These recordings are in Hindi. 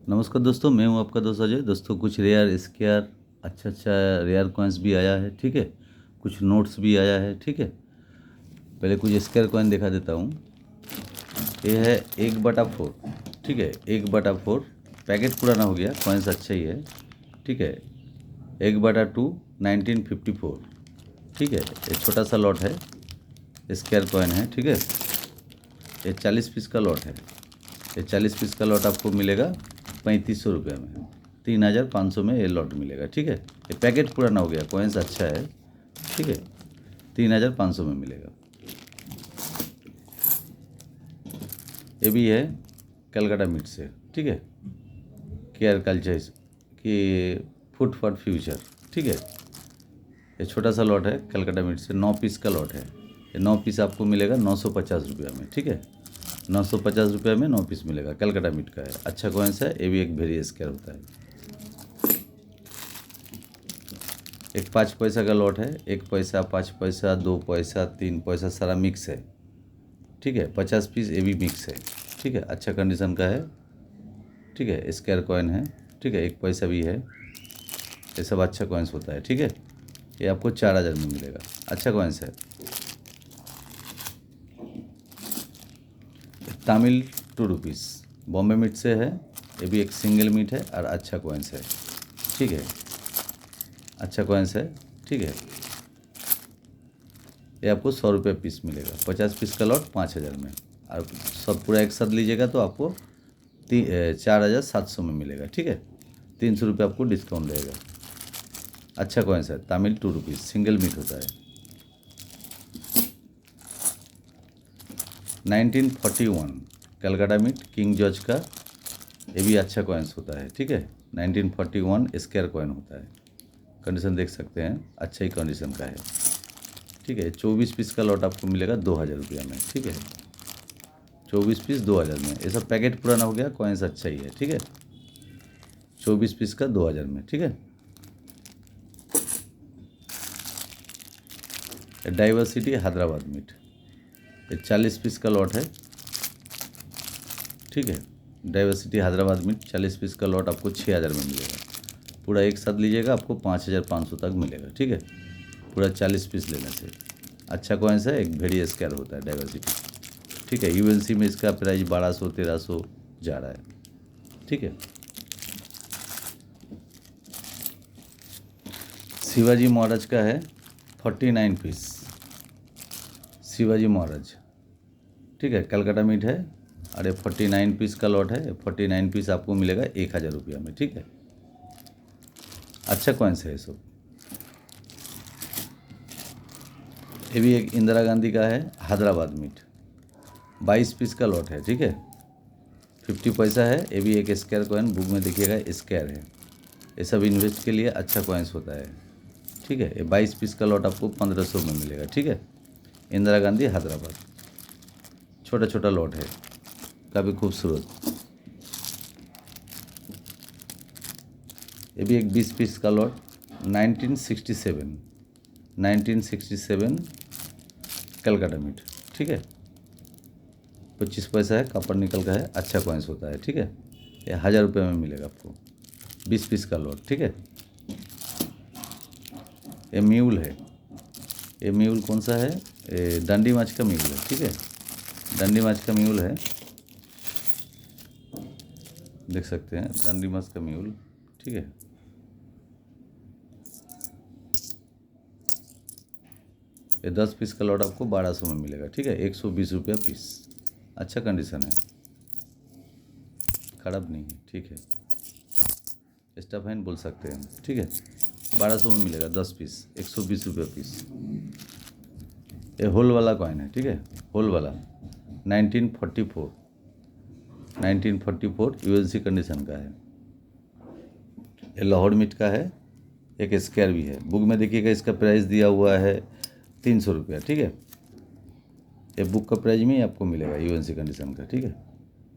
नमस्कार दोस्तों, मैं हूं आपका दोस्त अजय। दोस्तों कुछ रेयर स्केयर अच्छा रेयर कॉइन्स भी आया है, ठीक है। कुछ नोट्स भी आया है, ठीक है। पहले कुछ स्केयर कॉइन दिखा देता हूं। ये है 1/4, ठीक है। 1/4 पैकेट पुराना हो गया, कॉइन्स अच्छा ही है, ठीक है। 1/2 1954, ठीक है। ये छोटा सा लॉट है, स्केयर कॉइन है, ठीक है। ये 40 पीस का लॉट है। ये 40 पीस का लॉट आपको मिलेगा 3500 रुपये में। 3500 में ये लॉट मिलेगा, ठीक है। ये पैकेट पुराना हो गया, कॉइन्स अच्छा है, ठीक है। 3500 में मिलेगा। ये भी है कलकत्ता मीट से, ठीक है। केयर कल्चर कि फूड फॉर फ्यूचर, ठीक है। ये छोटा सा लॉट है कलकत्ता मीट से, 9 पीस का लॉट है। ये 9 पीस आपको मिलेगा 950 रुपये में, ठीक है। 950 रुपये में 9 पीस मिलेगा, कलकत्ता मीट का है, अच्छा कॉइन्स है। ये भी एक वेरी स्केयर होता है। एक 5 पैसा का लॉट है, 1 पैसा, 5 पैसा, 2 पैसा, 3 पैसा, सारा मिक्स है, ठीक है। 50 पीस ये भी मिक्स है, ठीक है। अच्छा कंडीशन का है, ठीक है। स्केयर कॉइन है, ठीक है। 1 पैसा भी है। ये सब अच्छा कॉइन्स होता है, ठीक है। ये आपको 4000 में मिलेगा, अच्छा कॉइन्स है। तमिल 2 रुपीज़ बॉम्बे मीट से है। ये भी एक सिंगल मीट है और अच्छा कॉइन्स है, ठीक है। अच्छा कॉइन्स है, ठीक है। ये आपको 100 रुपये पीस मिलेगा, 50 पीस का लॉट 5000 में। और सब पूरा एक साथ लीजिएगा तो आपको 4700 में मिलेगा, ठीक है। 300 रुपये आपको डिस्काउंट रहेगा। अच्छा कॉइन्स है, तमिल 2 रुपीज़ सिंगल मीट होता है। 1941 कलकत्ता मीट किंग जॉर्ज का, ये भी अच्छा कॉइन्स होता है, ठीक है। 1941 स्केयर कॉइन होता है। कंडीशन देख सकते हैं, अच्छा ही कंडीशन का है, ठीक है। 24 पीस का लॉट आपको मिलेगा 2000 रुपया में, ठीक है। 24 पीस 2000 में। ये सब पैकेट पुराना हो गया, कॉइन्स अच्छा ही है, ठीक है। 24 पीस का 2000 में, ठीक है। डाइवर्सिटी हैदराबाद मीट, ये 40 पीस का लॉट है, ठीक है। डाइवर्सिटी हैदराबाद मीट 40 पीस का लॉट आपको 6000 में मिलेगा। पूरा एक साथ लीजिएगा आपको 5500 तक मिलेगा, ठीक है। पूरा 40 पीस लेने से। अच्छा कॉइन्स है, एक वेरी स्केयर होता है डाइवर्सिटी, ठीक है। यूएनसी में इसका प्राइस 1200-1300 जा रहा है, ठीक है। शिवाजी महाराज का है 49 पीस, शिवाजी महाराज, ठीक है। कलकत्ता मीट है और ये 49 पीस का लॉट है। 49 पीस आपको मिलेगा 1000 रुपया में, ठीक है। अच्छा कॉइन्स है ये सब। ये भी एक इंदिरा गांधी का है हैदराबाद मीट, 22 पीस का लॉट है, ठीक है। 50 पैसा है। ये भी एक स्केयर कॉइन, बुक में देखिएगा स्केयर है। ये सब इन्वेस्ट के लिए अच्छा कॉइन्स होता है, ठीक है। ये 22 पीस का लॉट आपको 1500 में मिलेगा, ठीक है। इंदिरा गांधी हैदराबाद, छोटा छोटा लॉट है, काफ़ी खूबसूरत। ये भी एक 20 पीस का लॉट, 1967 कलकत्ता मीट, ठीक है। 25 पैसा है, कॉपर निकल का है, अच्छा कॉइन्स होता है, ठीक है। ये 1000 रुपये में मिलेगा आपको, 20 पीस का लॉट, ठीक है। ये म्यूल है। ये म्यूल कौन सा है? ये डंडी माछ का म्यूल है, ठीक है। डंडी माछ का म्यूल है, देख सकते हैं, डंडी माछ का म्यूल, ठीक है। ये 10 पीस का लॉट आपको 1200 में मिलेगा, ठीक है। 120 रुपया पीस, अच्छा कंडीशन है, खराब नहीं है, ठीक है। स्टफाइन बोल सकते हैं, ठीक है। 1200 में मिलेगा 10 पीस, 120 रुपये पीस। ये होल वाला कॉइन है, ठीक है। होल वाला 1944 यूएनसी कंडीशन का है। ये लाहौर मीट का है, एक स्केयर भी है। बुक में देखिएगा इसका प्राइस दिया हुआ है 300 रुपया, ठीक है। ये बुक का प्राइस में ही आपको मिलेगा यूएनसी कंडीशन का, ठीक है।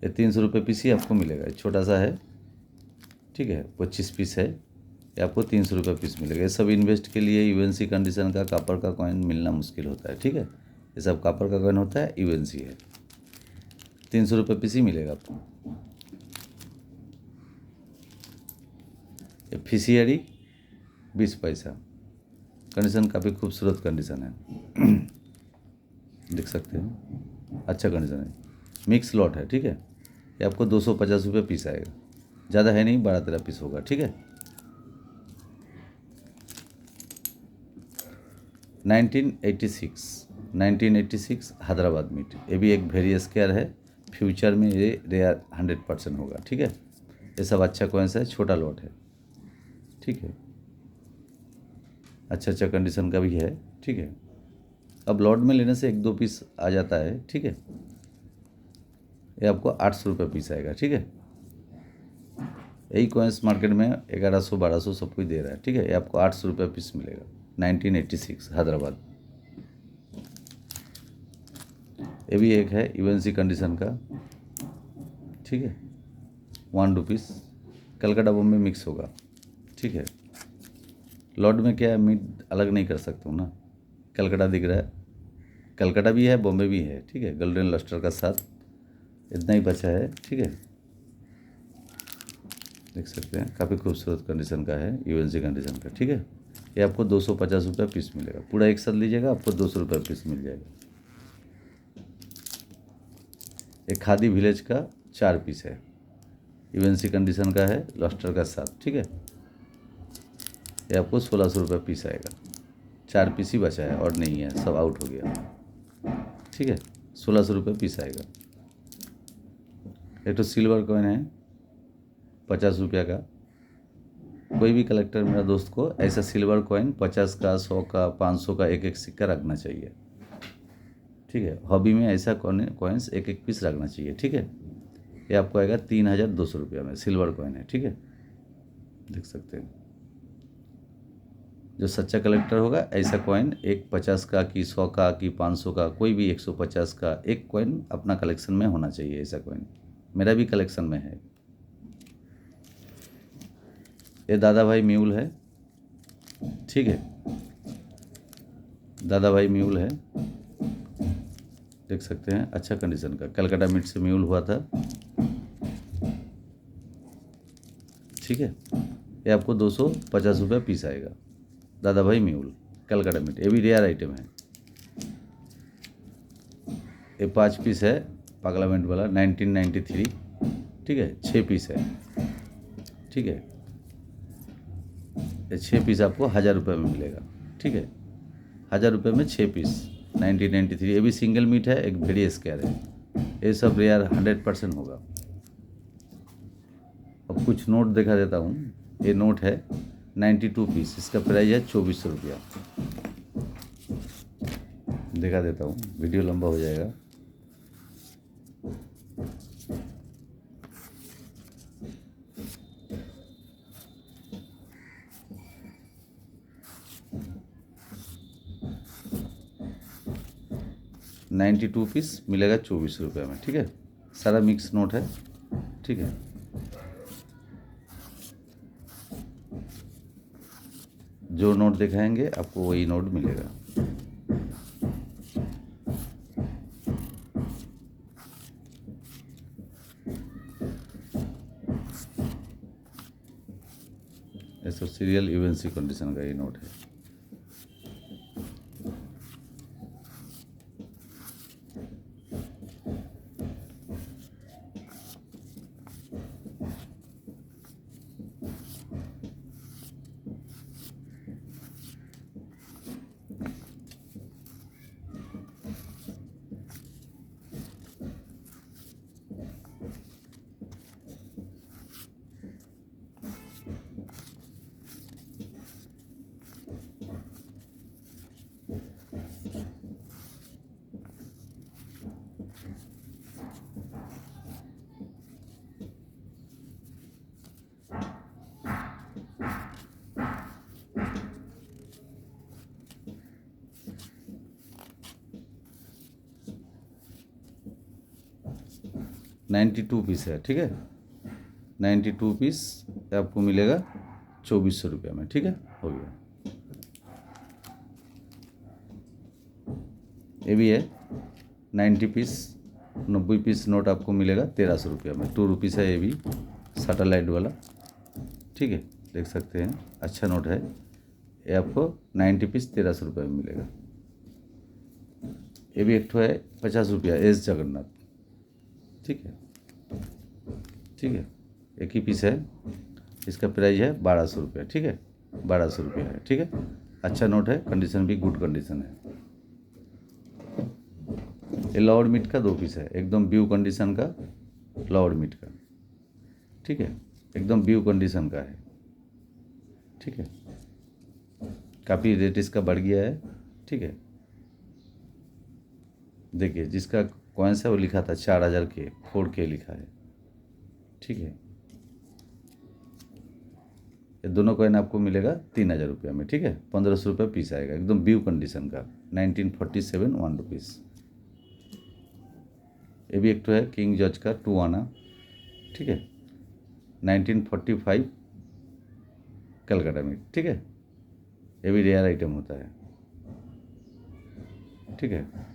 ये 300 रुपये पीस ही आपको मिलेगा, छोटा सा है, ठीक है। 25 पीस है, ये आपको 300 रुपये पीस मिलेगा। ये सब इन्वेस्ट के लिए यूएनसी कंडीशन का कॉपर का कॉइन मिलना मुश्किल होता है, ठीक है। ये सब कॉपर का कॉइन होता है, यूएनसी है। 300 रुपये पीस ही मिलेगा आपको। ये फिशियरी 20 पैसा। कंडीशन काफ़ी खूबसूरत कंडीशन है, देख सकते हो, अच्छा कंडीशन है। मिक्स लॉट है, ठीक है। ये आपको 250 रुपये पीस आएगा, ज़्यादा है नहीं, 12-13 पीस होगा, ठीक है। 1986 हैदराबाद मीट। ये भी एक वेरी स्केयर है, फ्यूचर में ये रेयर 100% होगा, ठीक है। ये सब अच्छा कॉइन्स है, छोटा लॉट है, ठीक है। अच्छा कंडीशन का भी है, ठीक है। अब लॉट में लेने से 1-2 पीस आ जाता है, ठीक है। ये आपको 800 रुपये पीस आएगा, ठीक है। यही कॉइन्स मार्केट में 1100-1200 सब कुछ दे रहा है, ठीक है। ये आपको 800 रुपये पीस मिलेगा। 1986 हैदराबाद। ये भी एक है यूएनसी कंडीशन का, ठीक है। 1 रुपीस, कलकत्ता बॉम्बे मिक्स होगा, ठीक है। लॉट में क्या है, मीट अलग नहीं कर सकता हूँ ना। कलकत्ता दिख रहा है, कलकत्ता भी है, बॉम्बे भी है, ठीक है। गोल्डन लस्टर का साथ इतना ही बचा है, ठीक है। देख सकते हैं, काफ़ी खूबसूरत कंडीशन का है, यूएनसी कंडीशन का, ठीक है। ये आपको 250 रुपये पीस मिलेगा। पूरा एक साथ लीजिएगा, आपको 200 रुपये पीस मिल जाएगा। एक खादी विलेज का 4 पीस है, यूएनसी कंडीशन का है, लस्टर का साथ, ठीक है। ये आपको 1600 रुपये पीस आएगा। 4 पीस ही बचा है और नहीं है, सब आउट हो गया, ठीक है। 1600 रुपये पीस आएगा। एक तो सिल्वर कॉइन है 50 रुपया का। कोई भी कलेक्टर मेरा दोस्त को ऐसा सिल्वर कॉइन 50 का, 100 का, 500 का एक सिक्का रखना चाहिए, ठीक है। हॉबी में ऐसा कॉइन्स एक पीस रखना चाहिए, ठीक है। ये आपको आएगा 3200 रुपया में, सिल्वर कॉइन है, ठीक है। देख सकते हैं, जो सच्चा कलेक्टर होगा ऐसा कॉइन एक 50 का कि 100 का कि 500 का, कोई भी 150 का एक कॉइन अपना कलेक्शन में होना चाहिए। ऐसा कॉइन मेरा भी कलेक्शन में है। ये दादा भाई म्यूल है, ठीक है। दादा भाई म्यूल है, देख सकते हैं, अच्छा कंडीशन का, कलकत्ता मिट से म्यूल हुआ था, ठीक है। ये आपको 250 रुपये पीस आएगा। दादा भाई म्यूल कलकत्ता मिट, ये भी रेयर आइटम है। ये 5 पीस है, पार्लियामेंट वाला 1993, ठीक है। 6 पीस है, ठीक है। ये 6 पीस आपको 1000 रुपये में मिलेगा, ठीक है। 1000 रुपये में 6 पीस 1993। ये भी सिंगल मीट है, एक वेरी स्केयर है। ये सब रेयर 100% होगा। अब कुछ नोट दिखा देता हूँ। ये नोट है 92 पीस, इसका प्राइस है 2400 रुपया। दिखा देता हूँ, वीडियो लंबा हो जाएगा। $92 पीस मिलेगा 2400 रुपये में, ठीक है। सारा मिक्स नोट है, ठीक है। जो नोट दिखाएंगे आपको वही नोट मिलेगा। ऐसा सीरियल यूएनसी कंडीशन का ये नोट है। $92 पीस है, ठीक है। 92 पीस आपको मिलेगा 2400 रुपये में, ठीक है। हो गया। ये भी है 90 पीस, 90 पीस नोट आपको मिलेगा 1300 रुपये में। 2 रुपीस है ये भी, सैटेलाइट वाला, ठीक है। देख सकते हैं, अच्छा नोट है। ये आपको 90 पीस 1300 में मिलेगा। ये भी एक ठो है 50 रुपया, एस जगन्नाथ, ठीक है, ठीक है, एक ही पीस है। इसका प्राइस है 1200 रुपया, ठीक है, 1200 रुपया है, ठीक है। अच्छा नोट है, कंडीशन भी गुड कंडीशन है। ये लॉर्ड मीट का 2 पीस है, एकदम व्यू कंडीशन का लॉर्ड मीट का, ठीक है, एकदम व्यू कंडीशन का है, ठीक है। काफ़ी रेट इसका बढ़ गया है, ठीक है। देखिए जिसका कॉइन्स है वो लिखा था 4000 के, 4K लिखा है, ठीक है। ये दोनों कॉइन आपको मिलेगा 3000 रुपया में, ठीक है। 1500 रुपये पीस आएगा, एकदम व्यू कंडीशन का, 1947 1 रुपीज़। ये भी एक तो है किंग जॉर्ज का 2 आना, ठीक है, 1945 कलकत्ता में, ठीक है। ये भी रेयर आइटम होता है, ठीक है।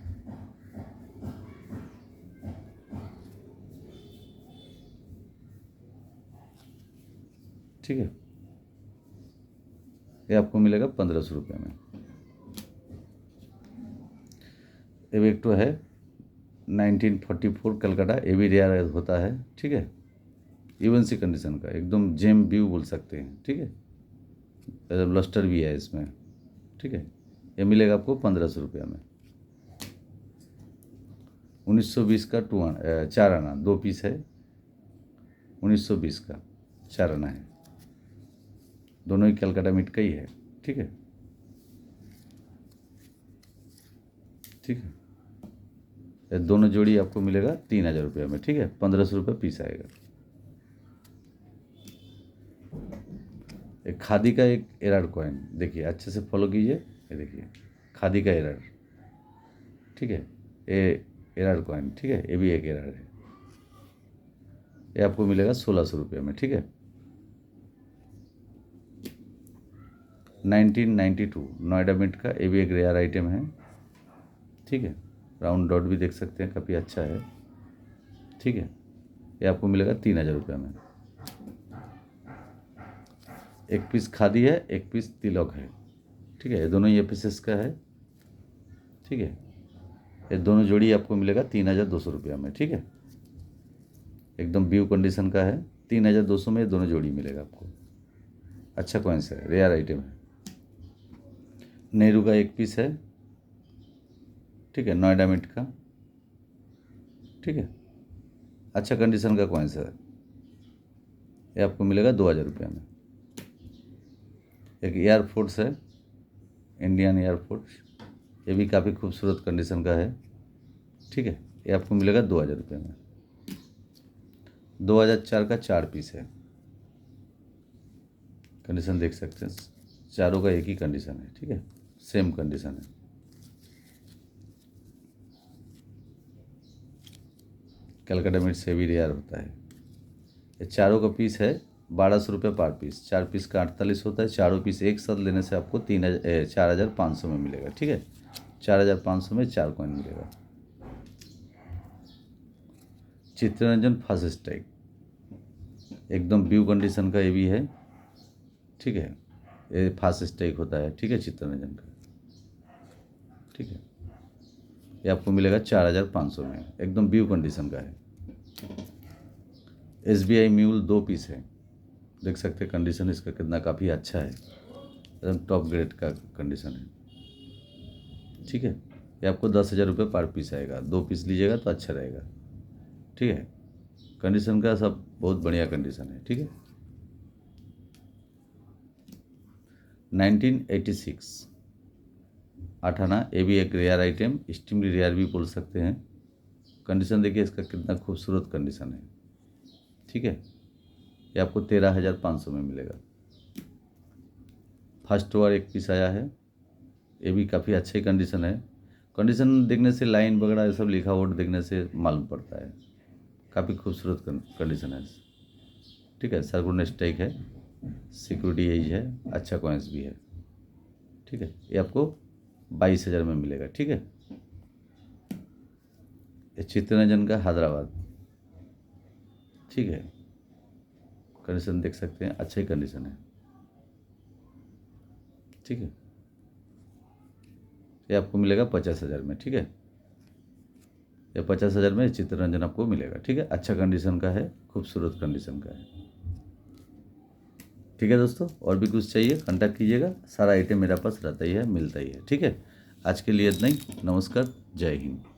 ठीक है, ये आपको मिलेगा 1500 रुपये में। ये भी एक तो है 1944 कलकत्ता, ये भी रेयर होता है, ठीक है। इवन सी कंडीशन का, एकदम जेम व्यू बोल सकते हैं, ठीक है। लस्टर भी है इसमें, ठीक है। ये मिलेगा आपको 1500 रुपया में। 1920 का 4 आना 2 पीस है, 1920 का 4 आना है, दोनों ही कलकत्ता मिट का ही है, ठीक है, ठीक है। ये दोनों जोड़ी आपको मिलेगा 3000 रुपया में, ठीक है, 1500 रुपये पीस आएगा। एक खादी का एक एरर कॉइन, देखिए अच्छे से फॉलो कीजिए, ये देखिए खादी का एरर, ठीक है, ये एरर कॉइन, ठीक है, ये भी एक एरर है। ये आपको मिलेगा 1600 रुपये में, ठीक है। 1992 नोएडा मिंट का, ये भी एक रेयर आइटम है, ठीक है। राउंड डॉट भी देख सकते हैं, काफ़ी अच्छा है, ठीक है। ये आपको मिलेगा 3000 रुपये में। एक पीस खादी है, एक पीस तिलक है, ठीक है। ये दोनों ये पीसेस का है, ठीक है। ये दोनों जोड़ी आपको मिलेगा 3200 रुपया में, ठीक है। एकदम व्यू कंडीशन का है, 3200 में ये दोनों जोड़ी मिलेगा आपको। अच्छा कॉइन्स है, रेयर आइटम है। नेहरू का एक पीस है, ठीक है, नोएडा मिंट का, ठीक है, अच्छा कंडीशन का कॉइन्स है। ये आपको मिलेगा 2000 रुपया में। एक एयरफोर्स है, इंडियन एयरफोर्स, ये भी काफ़ी खूबसूरत कंडीशन का है, ठीक है। ये आपको मिलेगा 2000 रुपये में। 2004 का 4 पीस है, कंडीशन देख सकते हैं, चारों का एक ही कंडीशन है, ठीक है, सेम कंडीशन है। कलकत्ता मिट से भी रेयर होता है। ये चारों का पीस है 1200 रुपये पर पीस, 4 पीस का 48 होता है। चारों पीस एक साथ लेने से आपको 4500 में मिलेगा, ठीक है। 4500 में 4 कॉइन मिलेगा। चित्तरंजन फर्स्ट स्ट्राइक, एकदम व्यू कंडीशन का ये भी है, ठीक है। ये फास्ट स्ट्राइक होता है, ठीक है, चित्तरंजन का, ठीक है। ये आपको मिलेगा 4500 में, एकदम व्यू कंडीशन का है। SBI म्यूल 2 पीस है, देख सकते हैं कंडीशन इसका कितना काफ़ी अच्छा है, एकदम टॉप ग्रेड का कंडीशन है, ठीक है। ये आपको 10,000 रुपये पर पीस आएगा, 2 पीस लीजिएगा तो अच्छा रहेगा, ठीक है। कंडीशन का सब बहुत बढ़िया कंडीशन है, ठीक है। 1986 8 आना, ये भी एक रेयर आइटम, एक्सट्रीमली रेयर भी बोल सकते हैं। कंडीशन देखिए इसका कितना खूबसूरत कंडीशन है, ठीक है। ये आपको 13,500 में मिलेगा। फर्स्ट वार एक पीस आया है, ये भी काफ़ी अच्छी कंडीशन है। कंडीशन देखने से, लाइन वगैरह ये सब लिखा हुआ देखने से मालूम पड़ता है, काफ़ी खूबसूरत कंडीशन है, ठीक है। सर्कुलर स्ट्राइक है, सिक्योरिटी एज है, अच्छा कॉइन्स भी है, ठीक है। ये आपको 22,000 में मिलेगा, ठीक है। ये चित्तरंजन का हैदराबाद, ठीक है, कंडीशन देख सकते हैं, अच्छा ही कंडीशन है। ठीक है। ये आपको मिलेगा 50,000 में, ठीक है। ये 50,000 में चित्तरंजन आपको मिलेगा, ठीक है। अच्छा कंडीशन का है, खूबसूरत कंडीशन का है, ठीक है दोस्तों। और भी कुछ चाहिए कांटेक्ट कीजिएगा, सारा आइटम मेरे पास रहता ही है, मिलता ही है, ठीक है। आज के लिए इतना ही, नमस्कार, जय हिंद।